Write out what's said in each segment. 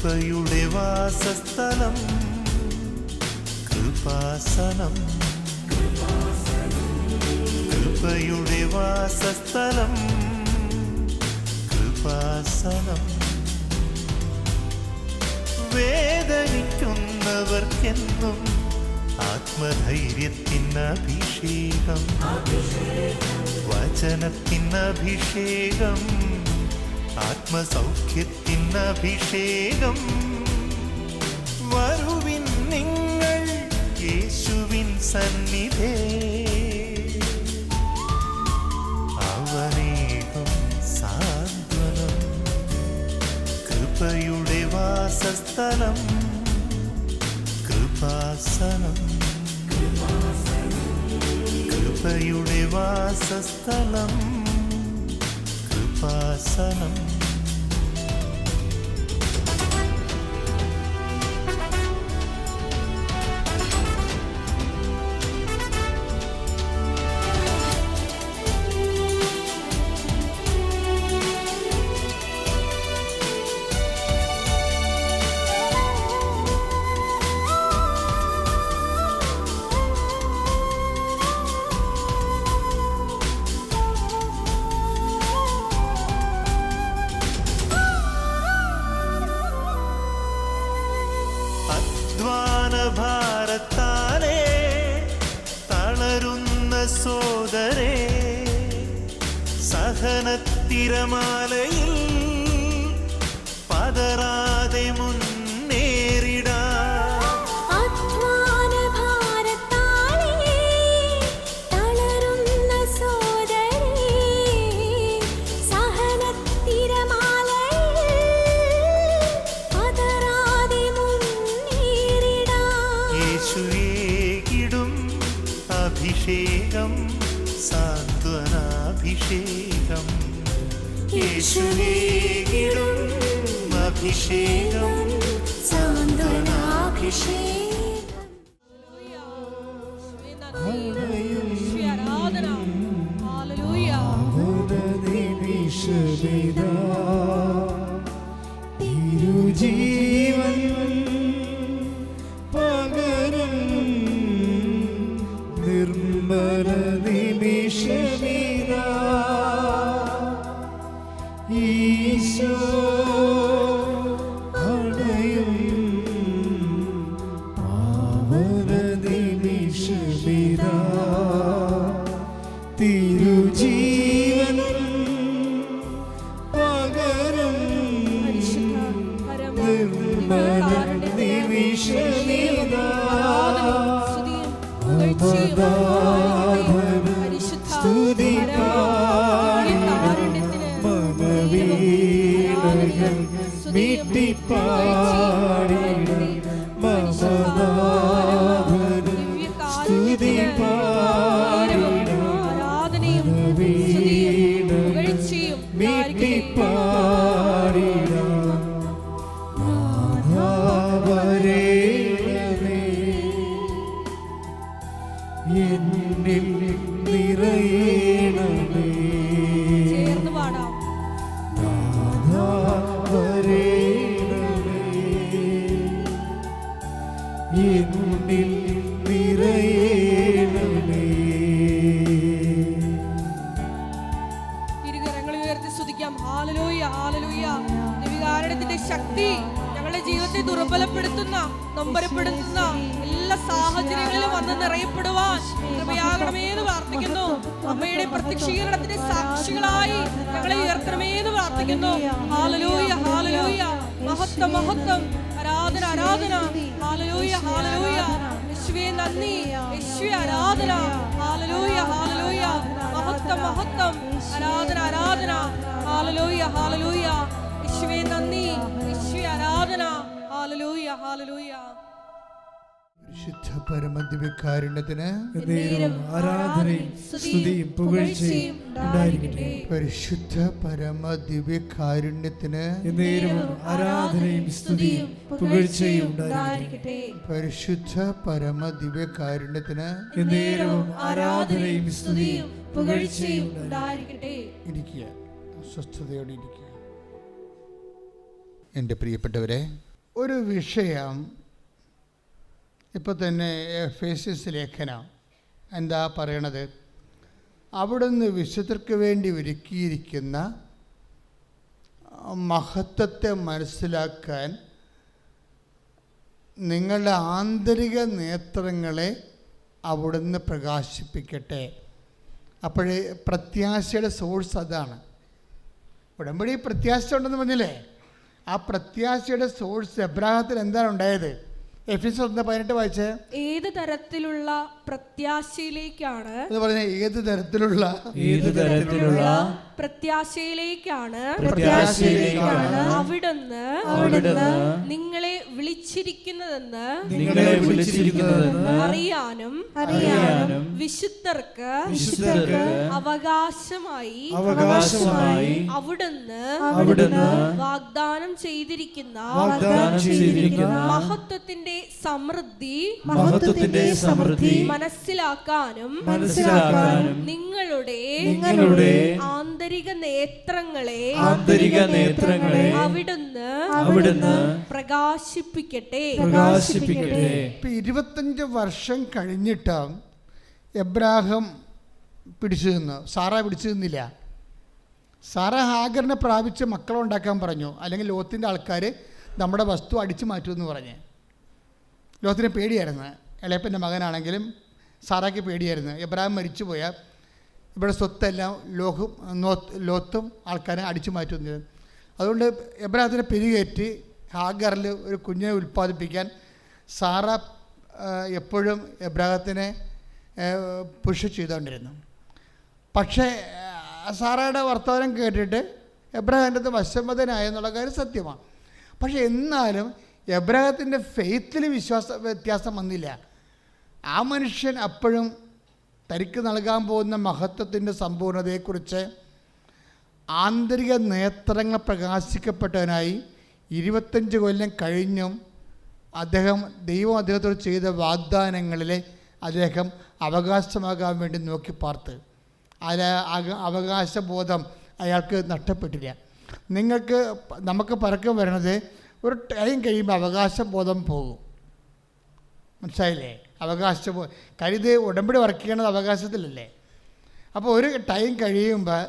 കൃപയുടെ വാസസ്ഥലം കൃപാസനം. കൃപയുടെ വാസസ്ഥലം കൃപാസനം. വേദനിക്കുന്നവർക്കെന്നും ആത്മധൈര്യത്തിന് അഭിഷേകം, വചനത്തിന് അഭിഷേകം, ആത്മസൗഖ്യത്തിന് അഭിഷേകം. വരുവിൻ നിങ്ങൾ യേശുവിൻ സന്നിധേ, അവനേകും സാന്ത്വനം. കൃപയുടെ വാസസ്ഥലം കൃപാസനം. കൃപയുടെ വാസസ്ഥലം കൃപാസനം. ഭാരത്താലേ തളരുന്ന സോദരേ, സഹനത്തിരമാലയിൽ പതറാതെ മുന്നേറിടാ. അഭിഷേകം സാന്ത്വനാഭിഷേകം. യേശുവേകിടും അഭിഷേകം സാന്ത്വനാഭിഷേകം. തിരുജീവൻ പകരും നിർമ്മല നിമിഷമിതാ, ഈശോ അണയും പാവന നിമിഷമിതാ. തിരുജീവൻ പകരും നിർമ്മല നിമിഷമിതാ. സ്തുതി മമവീണകൾ മീട്ടിപ്പാടിട മമനാഥന് സ്തുതി പാടിട മമവീണകൾ മീട്ടിപ്പാടിട. നാഥാവരേണമേ എന്നിൽ നിറയണമേ. ചേർന്ന് പാടാം. നാഥാവരേണമേ എന്നിൽ നിറയണമേ. ഇരുകരങ്ങൾ ഉയർത്തി സ്തുതിക്കാം. Hallelujah hallelujah. ദൈവകാരുണ്യത്തിന്റെ ശക്തി ഞങ്ങളുടെ ജീവിതത്തെ ദുർബലപ്പെടുത്തുന്ന നൊമ്പരപ്പെടുത്തുന്ന എല്ലാ സാഹചര്യങ്ങളിലും വന്ന് നിറയപ്പെടുവാൻ കൃപയാകണമേന്ന് പ്രാർത്ഥിക്കുന്നു. അമ്മയുടെ പ്രത്യക്ഷീകരണത്തിന്റെ സാക്ഷികളായി ഞങ്ങളെ ഉയർത്തണമേന്ന് പ്രാർത്ഥിക്കുന്നു. Hallelujah hallelujah. മഹത്വം മഹത്വം, ആരാധന ആരാധന. Hallelujah hallelujah. യേശുവേ നന്ദി, യേശുവേ ആരാധന. Hallelujah hallelujah. മഹത്വം മഹത്വം, ആരാധന ആരാധന. Hallelujah hallelujah. യേശുവേ നന്ദി, യേശുവേ ആരാധന. Hallelujah hallelujah. പരിശുദ്ധ പരമദിവ്യകാരുണ്യത്തിന് ആരാധനയും സ്തുതിയും പുകഴ്ചയും ഉണ്ടായിരിക്കട്ടെ. പരിശുദ്ധ പരമദിവ്യകാരുണ്യത്തിന് ആരാധനയും സ്തുതിയും പുകഴ്ചയും ഉണ്ടായിരിക്കട്ടെ. പരിശുദ്ധ പരമദിവ്യകാരുണ്യത്തിന് ആരാധനയും സ്തുതിയും പുകഴ്ചയും ഉണ്ടായിരിക്കട്ടെ. ഇരിക്കുക, സ്വസ്ഥതയോടെ ഇരിക്കുക. എൻ്റെ പ്രിയപ്പെട്ടവരെ, ഒരു വിഷയം ഇപ്പോൾ തന്നെ എഫേസ്യസ് ലേഖനം എന്താ പറയണത്? അവിടുന്ന് വിശുദ്ധർക്ക് വേണ്ടി ഒരുക്കിയിരിക്കുന്ന മഹത്വത്തെ മനസ്സിലാക്കാൻ നിങ്ങളുടെ ആന്തരിക നേത്രങ്ങളെ അവിടുന്ന് പ്രകാശിപ്പിക്കട്ടെ. അപ്പോഴേ പ്രത്യാശയുടെ സോഴ്സ് അതാണ്. ഉടമ്പടി പ്രത്യാശ ഉണ്ടെന്ന് പറഞ്ഞില്ലേ? ആ പ്രത്യാശയുടെ സോഴ്സ് എബ്രാഹത്തിൽ എന്താണ് ഉണ്ടായത്? എഫേസ്യർ 1:18 വായിച്ചേ. ഏത് തരത്തിലുള്ള പ്രത്യാശയിലേക്കാണ് എന്ന് പറഞ്ഞ ഏത് തരത്തിലുള്ള പ്രത്യാശയിലേക്കാണ് അവിടുന്ന് നിങ്ങളെ വിളിച്ചിരിക്കുന്നതെന്ന് അറിയാനും വിശുദ്ധർക്ക് അവകാശമായി അവിടുന്ന് വാഗ്ദാനം ചെയ്തിരിക്കുന്ന മഹത്വത്തിന്റെ സമൃദ്ധി മനസ്സിലാക്കാനും നിങ്ങളുടെ ആന്തരിക നേത്രങ്ങളെ അവിടുന്ന് പ്രകാശിപ്പിക്കട്ടെ. 25 വർഷം കഴിഞ്ഞിട്ട് എബ്രാഹിം പിടിച്ചു നിന്നു, സാറ പിടിച്ചു നിന്നില്ല. സാറ ഹാഗറിനെ പ്രാപിച്ച് മക്കളുണ്ടാക്കാൻ പറഞ്ഞു, അല്ലെങ്കിൽ ലോത്തിൻ്റെ ആൾക്കാർ നമ്മുടെ വസ്തു അടിച്ചു മാറ്റുമെന്ന് പറഞ്ഞ്. ലോത്തിന് പേടിയായിരുന്നു. ഇളയപ്പൻ്റെ മകനാണെങ്കിലും സാറായ്ക്ക് പേടിയായിരുന്നു. എബ്രാഹിം മരിച്ചു പോയാൽ ഇവിടെ സ്വത്തെല്ലാം ലോത്തും ആൾക്കാരെ അടിച്ചു മാറ്റുന്നത്. അതുകൊണ്ട് എബ്രാഹത്തിനെ പിരികേറ്റി ഹാഗറിൽ ഒരു കുഞ്ഞിനെ ഉൽപ്പാദിപ്പിക്കാൻ സാറ എപ്പോഴും എബ്രാഹത്തിനെ പുഷ് ചെയ്തുകൊണ്ടിരുന്നു. പക്ഷേ സാറയുടെ വർത്തമാനം കേട്ടിട്ട് എബ്രാഹിൻ്റെ അടുത്ത് വശംവദനായെന്നുള്ള കാര്യം സത്യമാണ്. പക്ഷേ എന്നാലും എബ്രാഹത്തിൻ്റെ ഫെയ്ത്തിൽ വ്യത്യാസം വന്നില്ല. ആ മനുഷ്യൻ അപ്പോഴും തനിക്ക് നൽകാൻ പോകുന്ന മഹത്വത്തിൻ്റെ സമ്പൂർണ്ണതയെക്കുറിച്ച് ആന്തരിക നേത്രങ്ങൾ പ്രകാശിക്കപ്പെട്ടവനായി 25 കൊല്ലം കഴിഞ്ഞും ദൈവം അദ്ദേഹത്തോട് ചെയ്ത വാഗ്ദാനങ്ങളിലെ അദ്ദേഹം അവകാശമാകാൻ വേണ്ടി നോക്കി പാർത്ത്. അവകാശബോധം അയാൾക്ക് നഷ്ടപ്പെട്ടില്ല. നമുക്ക് പരക്കം വരണത് ഒരു ടൈം കഴിയുമ്പോൾ അവകാശബോധം പോകും. മനസ്സിലായില്ലേ? കരുത് ഉടമ്പടി വർക്ക് ചെയ്യണത് അവകാശത്തിലല്ലേ? അപ്പോൾ ഒരു ടൈം കഴിയുമ്പോൾ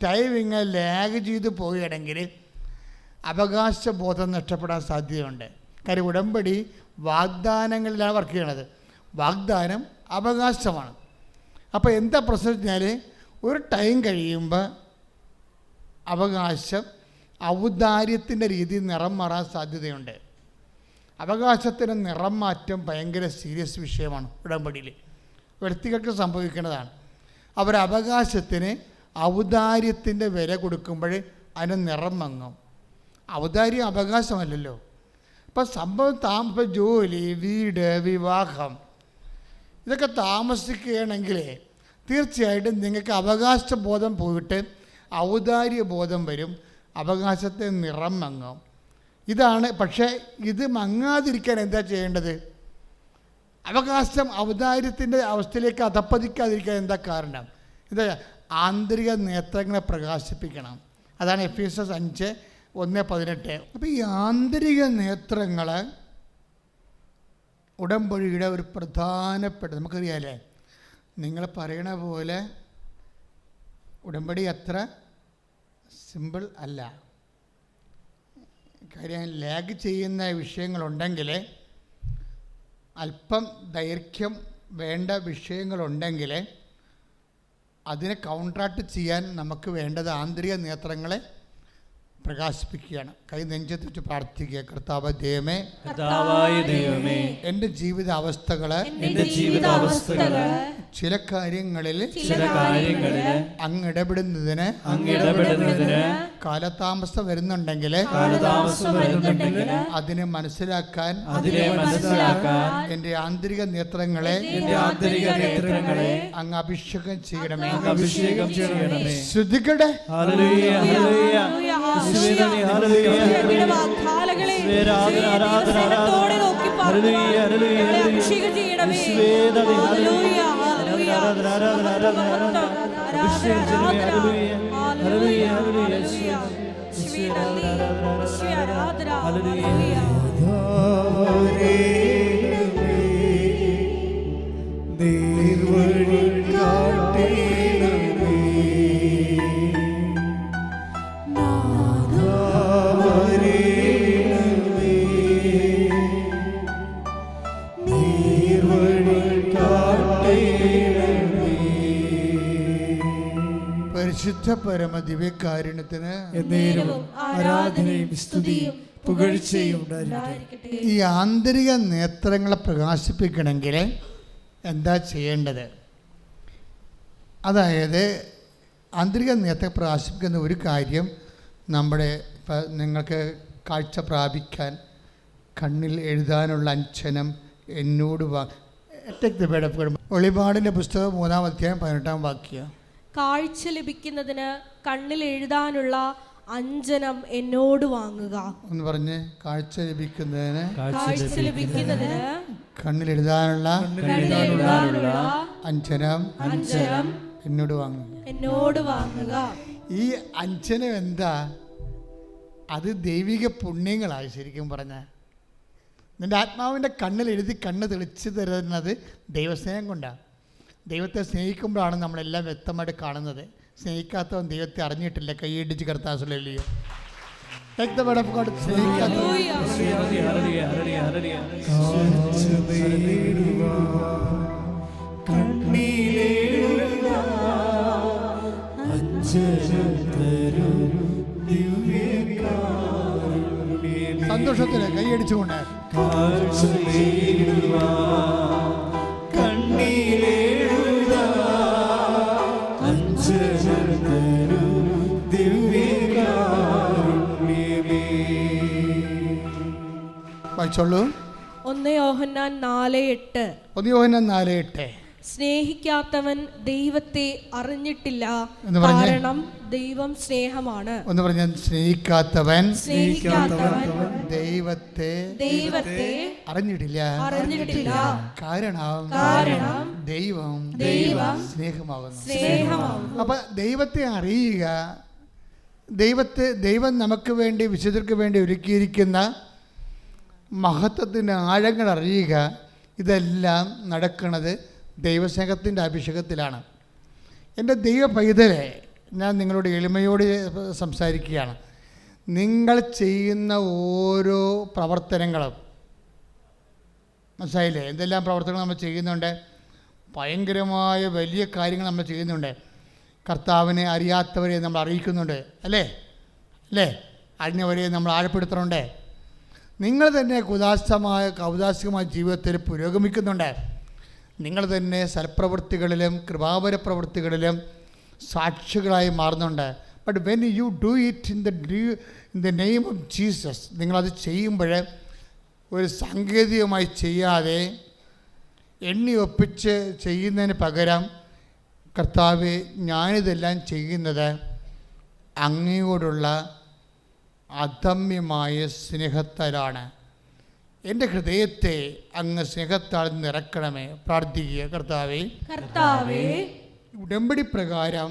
ടൈം ഇങ്ങനെ ലാഗ് ചെയ്ത് പോവുകയാണെങ്കിൽ അവകാശബോധം നഷ്ടപ്പെടാൻ സാധ്യതയുണ്ട്. കാര്യം ഉടമ്പടി വാഗ്ദാനങ്ങളിലാണ് വർക്ക് ചെയ്യണത്. വാഗ്ദാനം അവകാശമാണ്. അപ്പോൾ എന്താ പ്രശ്നം വെച്ചാൽ ഒരു ടൈം കഴിയുമ്പോൾ അവകാശം ഔദാര്യത്തിൻ്റെ രീതിയിൽ നിറം മാറാൻ സാധ്യതയുണ്ട്. അവകാശത്തിന് നിറം മാറ്റം ഭയങ്കര സീരിയസ് വിഷയമാണ് ഉടമ്പടിയിൽ. വ്യക്തികൾക്ക് സംഭവിക്കുന്നതാണ്. അവർ അവകാശത്തിന് ഔദാര്യത്തിൻ്റെ വില കൊടുക്കുമ്പോൾ അതിന് നിറം മങ്ങും. ഔദാര്യം അവകാശമല്ലല്ലോ. ഇപ്പം സംഭവം ഇപ്പം ജോലി, വീട്, വിവാഹം ഇതൊക്കെ താമസിക്കുകയാണെങ്കിൽ തീർച്ചയായിട്ടും നിങ്ങൾക്ക് അവകാശബോധം പോയിട്ട് ഔദാര്യബോധം വരും. അവകാശത്തെ നിറം മങ്ങും. ഇതാണ്. പക്ഷേ ഇത് മങ്ങാതിരിക്കാൻ എന്താ ചെയ്യേണ്ടത്? അവകാശം ഔദാര്യത്തിൻ്റെ അവസ്ഥയിലേക്ക് അധപ്പതിക്കാതിരിക്കാൻ എന്താ കാരണം? എന്താ? ആന്തരിക നേത്രങ്ങളെ പ്രകാശിപ്പിക്കണം. അതാണ് എഫേസ്യർ 5:1-18. അപ്പോൾ ഈ ആന്തരിക നേത്രങ്ങൾ ഉടമ്പടിയുടെ ഒരു പ്രധാനപ്പെട്ട, നമുക്കറിയാമല്ലേ, നിങ്ങൾ പറയണ പോലെ ഉടമ്പടി അത്ര സിമ്പിൾ അല്ല. കാര്യം ലാഗ് ചെയ്യുന്ന വിഷയങ്ങളുണ്ടെങ്കിൽ, അല്പം ദൈർഘ്യം വേണ്ട വിഷയങ്ങളുണ്ടെങ്കിൽ അതിനെ കൗണ്ടറാക്ട് ചെയ്യാൻ നമുക്ക് വേണ്ടത് ആന്തരിക നേത്രങ്ങളെ പ്രകാശിപ്പിക്കുകയാണ്. കൈ നെഞ്ചത്ത് വെച്ച് പ്രാർത്ഥിക്കുക. കർത്താവ് ദൈവമേ, എൻ്റെ ജീവിത അവസ്ഥകള് ചില കാര്യങ്ങളിൽ അങ്ങ് ഇടപെടുന്നതിന് കാലതാമസം വരുന്നുണ്ടെങ്കിൽ അതിനെ മനസ്സിലാക്കാൻ എൻ്റെ ആന്തരിക നേത്രങ്ങളെ അങ്ങ് അഭിഷേകം ചെയ്യണമേ. ശ്രുതികടെ നേർവഴി കാട്ടേണമേ. നാഥാ വരേണമേ. നേർവഴി കാട്ടേണമേ. പരിശുദ്ധ പരമ ദിവ്യകാരുണ്യത്തിന് എന്നേരവും ആരാധനയും സ്തുതിയും പുകഴ്ചയും ഉണ്ടായിരിക്കട്ടെ. ഈ ആന്തരിക നേത്രങ്ങളെ പ്രകാശിപ്പിക്കണമെങ്കിൽ എന്താ ചെയ്യേണ്ടത്? അതായത് ആന്തരിക നേത്രത്തെ പ്രകാശിപ്പിക്കുന്ന ഒരു കാര്യം, നമ്മുടെ ഇപ്പം നിങ്ങൾക്ക് കാഴ്ച പ്രാപിക്കാൻ കണ്ണിൽ എഴുതാനുള്ള അഞ്ജനം എന്നോട് വെളിപാടിൻ്റെ പുസ്തകം 3-ാം അധ്യായം 18-ാം വാക്യം. കാഴ്ച ലഭിക്കുന്നതിന് കണ്ണിൽ എഴുതാനുള്ള അഞ്ജനം എന്നോട് വാങ്ങുക. എന്ന് പറഞ്ഞ് കാഴ്ച ലഭിക്കുന്നതിന് കാഴ്ച ലഭിക്കുന്നതിന് കണ്ണിൽ എഴുതാനുള്ള അഞ്ജനം എന്നോട് വാങ്ങുക. എന്നോട് വാങ്ങുക. ഈ അഞ്ജനം എന്താ? അത് ദൈവിക പുണ്യങ്ങളായി. ശരിക്കും പറഞ്ഞാൽ നിൻ്റെ ആത്മാവിൻ്റെ കണ്ണിൽ എഴുതി കണ്ണ് തെളിച്ച് തരുന്നത് ദൈവസ്നേഹം കൊണ്ടാണ്. ദൈവത്തെ സ്നേഹിക്കുമ്പോഴാണ് നമ്മളെല്ലാം വ്യക്തമായിട്ട് കാണുന്നത്. സ്നേഹിക്കാത്തവൻ ദൈവത്തെ അറിഞ്ഞിട്ടില്ല. കൈയിടിച്ച് കർത്താസുലല്ലോ വ്യക്തമായിട്ട് സ്നേഹിക്കാത്തവൻ സന്തോഷത്തിന് കൈയടിച്ചുകൊണ്ട് വായിച്ചോളൂ. 1 യോഹന്നാൻ 4:8. 1 യോഹന്നാൻ 4:8. സ്നേഹിക്കാത്തവൻ ദൈവത്തെ അറിഞ്ഞിട്ടില്ല, എന്ന് പറഞ്ഞേ. കാരണം ദൈവം സ്നേഹമാണ്. ഒന്ന് പറഞ്ഞ സ്നേഹിക്കാത്തവൻ ദൈവത്തെ അറിഞ്ഞിട്ടില്ല, കാരണം ദൈവം സ്നേഹമാകുന്നു. അപ്പൊ ദൈവത്തെ അറിയുക, ദൈവം നമുക്ക് വേണ്ടി, വിശുദ്ധർക്ക് വേണ്ടി ഒരുക്കിയിരിക്കുന്ന മഹത്വത്തിൻ്റെ ആഴങ്ങൾ അറിയുക. ഇതെല്ലാം നടക്കുന്നത് ദൈവസ്നേഹത്തിൻ്റെ അഭിഷേകത്തിലാണ്. എൻ്റെ ദൈവ പൈതലെ, ഞാൻ നിങ്ങളോട് എളിമയോട് സംസാരിക്കുകയാണ്. നിങ്ങൾ ചെയ്യുന്ന ഓരോ പ്രവർത്തനങ്ങളും, മനസ്സിലായില്ലേ? എന്തെല്ലാം പ്രവർത്തനങ്ങൾ നമ്മൾ ചെയ്യുന്നുണ്ട്? ഭയങ്കരമായ വലിയ കാര്യങ്ങൾ നമ്മൾ ചെയ്യുന്നുണ്ട്. കർത്താവിനെ അറിയാത്തവരെ നമ്മൾ അറിയിക്കുന്നുണ്ട്, അല്ലേ? അറിഞ്ഞവരെ നമ്മൾ ആഴപ്പെടുത്തുന്നുണ്ട്. നിങ്ങൾ തന്നെ കൗതാശികമായ ജീവിതത്തിൽ പുരോഗമിക്കുന്നുണ്ട്. നിങ്ങൾ തന്നെ സൽപ്രവൃത്തികളിലും കൃപാവര പ്രവൃത്തികളിലും സാക്ഷികളായി മാറുന്നുണ്ട്. But when you do it in the name of Jesus, നിങ്ങളത് ചെയ്യുമ്പോൾ ഒരു സാങ്കേതികമായി ചെയ്യാതെ എണ്ണി ഒപ്പിച്ച് ചെയ്യുന്നതിന് പകരം, കർത്താവേ, ഞാനിതെല്ലാം ചെയ്യുന്നത് അങ്ങയോടുള്ള അദമ്യമായ സ്നേഹത്താലാണ്. എൻ്റെ ഹൃദയത്തെ അങ്ങ് സ്നേഹത്താൽ നിറക്കണമേ. പ്രാർത്ഥിക്കുക. കർത്താവേ, ഉടമ്പടി പ്രകാരം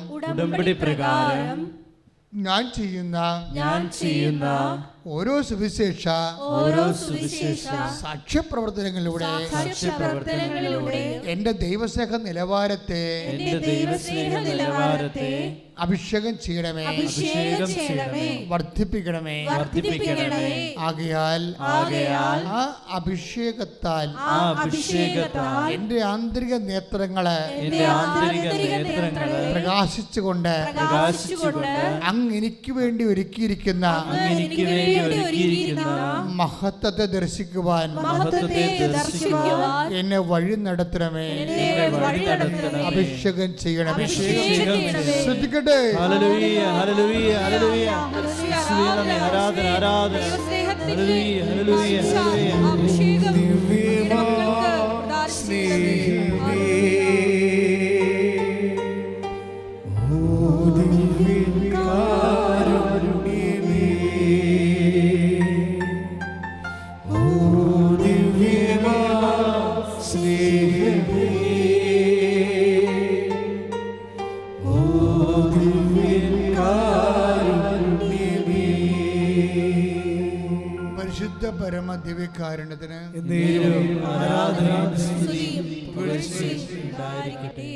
ഞാൻ ചെയ്യുന്ന ഓരോ സുവിശേഷ സാക്ഷ്യപ്രവർത്തനങ്ങളിലൂടെ എൻ്റെ ദൈവസ്നേഹ നിലവാരത്തെ അഭിഷേകം ചെയ്യണമേ, വർദ്ധിപ്പിക്കണമേ. ആകയാൽ ആ അഭിഷേകത്താൽ എൻ്റെ ആന്തരിക നേത്രങ്ങളെ പ്രകാശിച്ചുകൊണ്ട് അങ്ങ് എനിക്ക് വേണ്ടി ഒരുക്കിയിരിക്കുന്ന മഹത്വത്തെ ദർശിക്കുവാൻ എന്നെ വഴി നടത്തണമേ, അഭിഷേകം ചെയ്യണമേ. ശ്രദ്ധിക്കട്ടെ. Hallelujah, hallelujah, hallelujah. യേശുവേ, ആരാധന, ആരാധന. ഹല്ലേലൂയ, ഹല്ലേലൂയ, പരിശുദ്ധ പരിശുദ്ധ പരമ ദിവ്യകാരുണ്യത്തിന് എന്നേരവും ആരാധനയും സ്തുതിയും പുകഴ്ചയും ഉണ്ടായിരിക്കട്ടെ.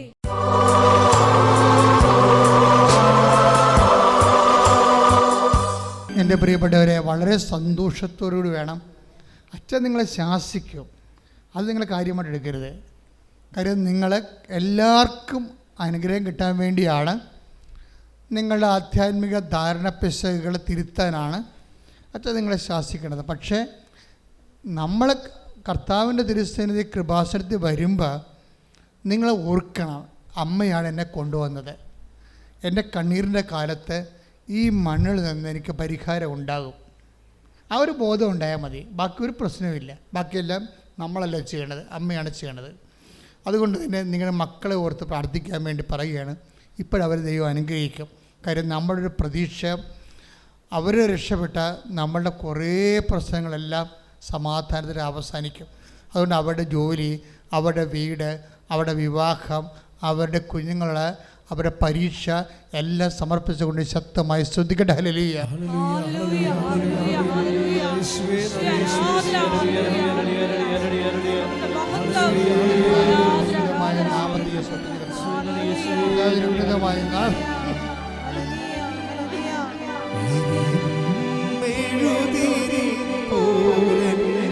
എൻ്റെ പ്രിയപ്പെട്ടവരെ, വളരെ സന്തോഷത്തോടുകൂടി വേണം. അച്ഛൻ നിങ്ങളെ ശാസിക്കും, അത് നിങ്ങൾ കാര്യമായിട്ട് എടുക്കരുത്. കാര്യം നിങ്ങൾ എല്ലാവർക്കും അനുഗ്രഹം കിട്ടാൻ വേണ്ടിയാണ്, നിങ്ങളുടെ ആധ്യാത്മിക ധാരണപ്പിശകുകൾ തിരുത്താനാണ് അച്ഛൻ നിങ്ങളെ ശാസിക്കേണ്ടത്. പക്ഷേ നമ്മൾ കർത്താവിൻ്റെ തിരുസന്നിധി കൃപാസനത്തിൽ വരുമ്പോൾ നിങ്ങൾ ഓർക്കണം, അമ്മയാണ് എന്നെ കൊണ്ടുവന്നത്. എൻ്റെ കണ്ണീരിൻ്റെ കാലത്ത് ഈ മണ്ണിൽ നിന്ന് എനിക്ക് പരിഹാരം ഉണ്ടാകും. ആ ഒരു ബോധം ഉണ്ടായാൽ മതി. ബാക്കി ഒരു പ്രശ്നവുമില്ല. ബാക്കിയെല്ലാം നമ്മളല്ല ചെയ്യണത്, അമ്മയാണ് ചെയ്യണത്. അതുകൊണ്ട് തന്നെ നിങ്ങളുടെ മക്കളെ ഓർത്ത് പ്രാർത്ഥിക്കാൻ വേണ്ടി പറയുകയാണ്. ഇപ്പോഴവർ ദൈവം അനുഗ്രഹിക്കും. കാര്യം നമ്മുടെ ഒരു പ്രതീക്ഷ, അവർ രക്ഷപ്പെട്ട നമ്മളുടെ കുറേ പ്രശ്നങ്ങളെല്ലാം സമാധാനത്തിൽ അവസാനിക്കും. അതുകൊണ്ട് അവരുടെ ജോലി, അവരുടെ വീട്, അവരുടെ വിവാഹം, അവരുടെ കുഞ്ഞുങ്ങൾ, അവരുടെ പരീക്ഷ എല്ലാം സമർപ്പിച്ചുകൊണ്ട് ശക്തമായി സ്തുതിക്കട്ടെ. ഹല്ലേലൂയ.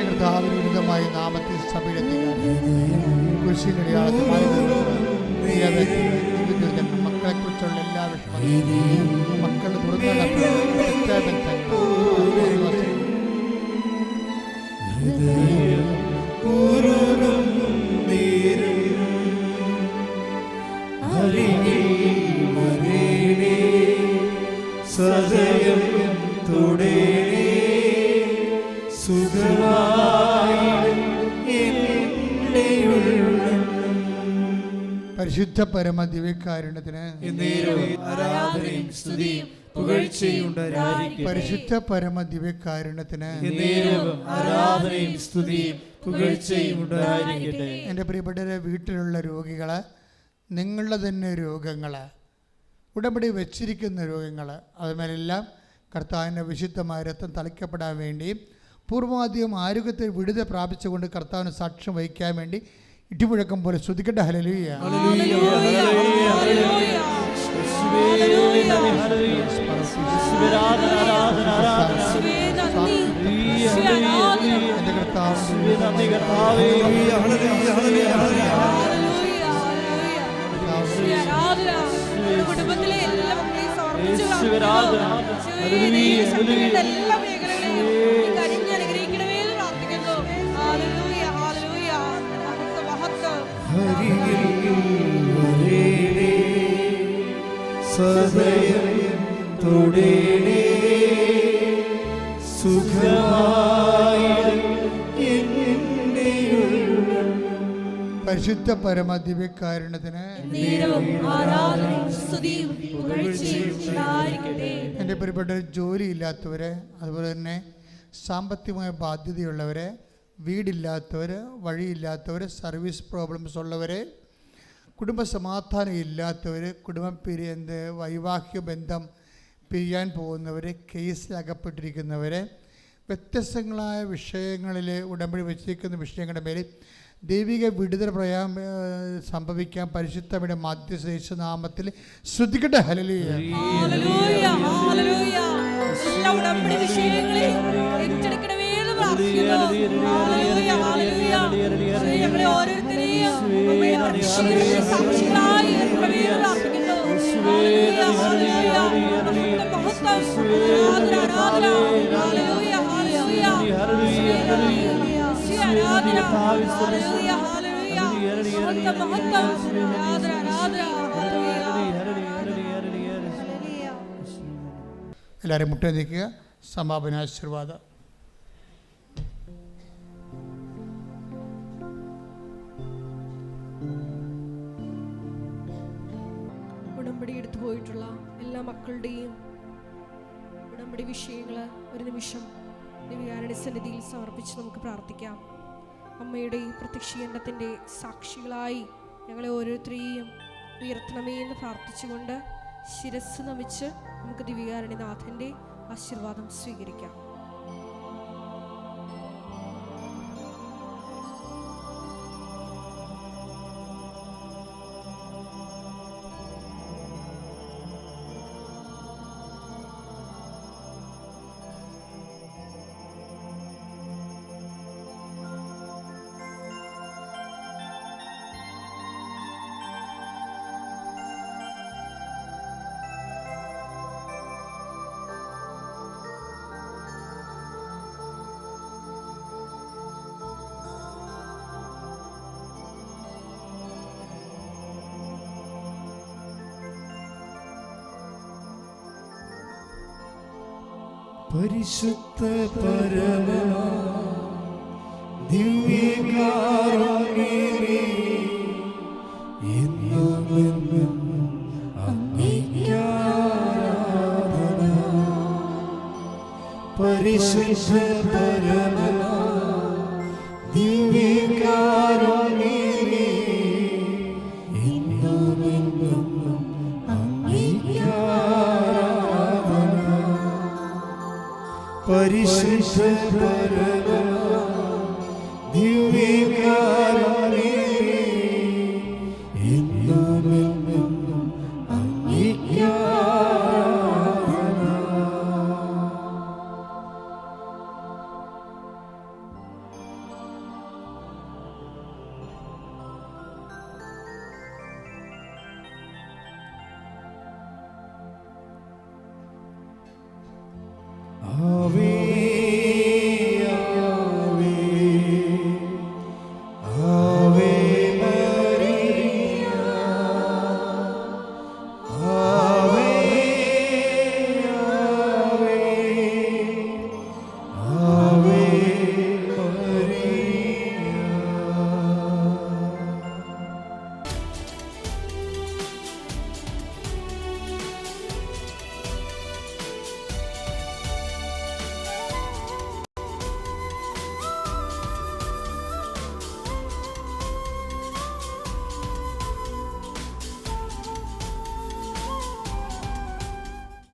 കർത്താവിനുമായ നാമത്തിൽ സഭയിലെത്തിക്കാൻ മക്കളെക്കുറിച്ചുള്ള എല്ലാ വിഷമങ്ങളും, മക്കൾ തുറന്ന സദയം തുടരേ സുഖമായി പരിശുദ്ധ പരമ ദിവ്യകാരുണ്യത്തിന് ആരാധനയും സ്തുതിയും പുകഴ്ചയും ഉണ്ടായിരിക്കട്ടെ. പരിശുദ്ധ പരമ ദിവ്യകാരുണ്യത്തിന് ആരാധനയും സ്തുതിയും പുകഴ്ചയും ഉണ്ടായിരിക്കട്ടെ. എൻ്റെ പ്രിയപ്പെട്ടവരെ, വീട്ടിലുള്ള രോഗികൾ, നിങ്ങളുടെ തന്നെ രോഗങ്ങൾ, ഉടമ്പടി വെച്ചിരിക്കുന്ന രോഗങ്ങൾ, അതുമേലെല്ലാം കർത്താവിൻ്റെ വിശുദ്ധമായ രക്തം തളിക്കപ്പെടാൻ വേണ്ടിയും പൂർവാധികം ആരോഗ്യത്തിൽ വിടുതൽ പ്രാപിച്ചുകൊണ്ട് കർത്താവിന് സാക്ഷ്യം വഹിക്കാൻ വേണ്ടി ഇടിമുഴക്കം പോലെ ശ്രുതിക്കട്ടെ. ഹല്ലേലൂയ. എൻ്റെ കുടുംബത്തിലെ എല്ലാ മക്കളെയും സമർപ്പിച്ചു എല്ലാ മേഖലകളെയും അനുഗ്രഹിക്കണമേ എന്ന് പ്രാർത്ഥിക്കുന്നു. Hallelujah, hallelujah. മഹത്വം സദയം തുടരേ സുഖമായി പരിശുദ്ധ പരമ ദിവ്യകാരുണ്യത്തിന് എൻ്റെ പ്രിയപ്പെട്ട ജോലിയില്ലാത്തവരെ, അതുപോലെ തന്നെ സാമ്പത്തികമായ ബാധ്യതയുള്ളവരെ, വീടില്ലാത്തവർ, വഴിയില്ലാത്തവർ, സർവീസ് പ്രോബ്ലംസ് ഉള്ളവരെ, കുടുംബ സമാധാനം ഇല്ലാത്തവർ, കുടുംബം വൈവാഹിക ബന്ധം പിരിയാൻ പോകുന്നവർ, കേസിൽ അകപ്പെട്ടിരിക്കുന്നവർ, വ്യത്യസ്തങ്ങളായ വിഷയങ്ങളിൽ ഉടമ്പടി വെച്ചിരിക്കുന്ന വിഷയങ്ങളുടെ മേലിൽ ദൈവിക വിടുതൽ സംഭവിക്കാൻ പരിശുദ്ധയുടെ മധ്യസ്ഥ യേശുനാമത്തിൽ ശ്രദ്ധിക്കട്ടെ. ഹല്ലേലൂയ. എല്ലാവരും മുട്ട നിൽക്കുക. സമാപനാശീർവാദം. ഉടമ്പടി എടുത്തു പോയിട്ടുള്ള എല്ലാ മക്കളുടെയും ഉടമ്പടി വിഷയങ്ങൾ ഒരു നിമിഷം ദിവ്യകാരുണ്യ സന്നിധിയിൽ സമർപ്പിച്ച് നമുക്ക് പ്രാർത്ഥിക്കാം. അമ്മയുടെ പ്രത്യക്ഷീകരണത്തിൻ്റെ സാക്ഷികളായി ഞങ്ങളെ ഓരോരുത്തരെയും ഉയർത്തണമേ എന്ന് പ്രാർത്ഥിച്ചുകൊണ്ട് ശിരസ് നമിച്ച് നമുക്ക് ദിവ്യകാരുണ്യനാഥൻ്റെ ആശീർവാദം സ്വീകരിക്കാം. പരിശുദ്ധ പരമ ദിവ്യകാരുണ്യമേ, എന്നുമെന്നും അങ്ങേയ്ക്കാരാധന. പരിശുദ്ധ പരമ ദിവ്യകാരുണ്യമേ, എന്നുമെന്നും അങ്ങേയ്ക്കാരാധന. പരിശുദ്ധ പരമ ദിവ്യകാരുണ്യമേ, എന്നുമെന്നും അങ്ങേയ്ക്കാരാധന.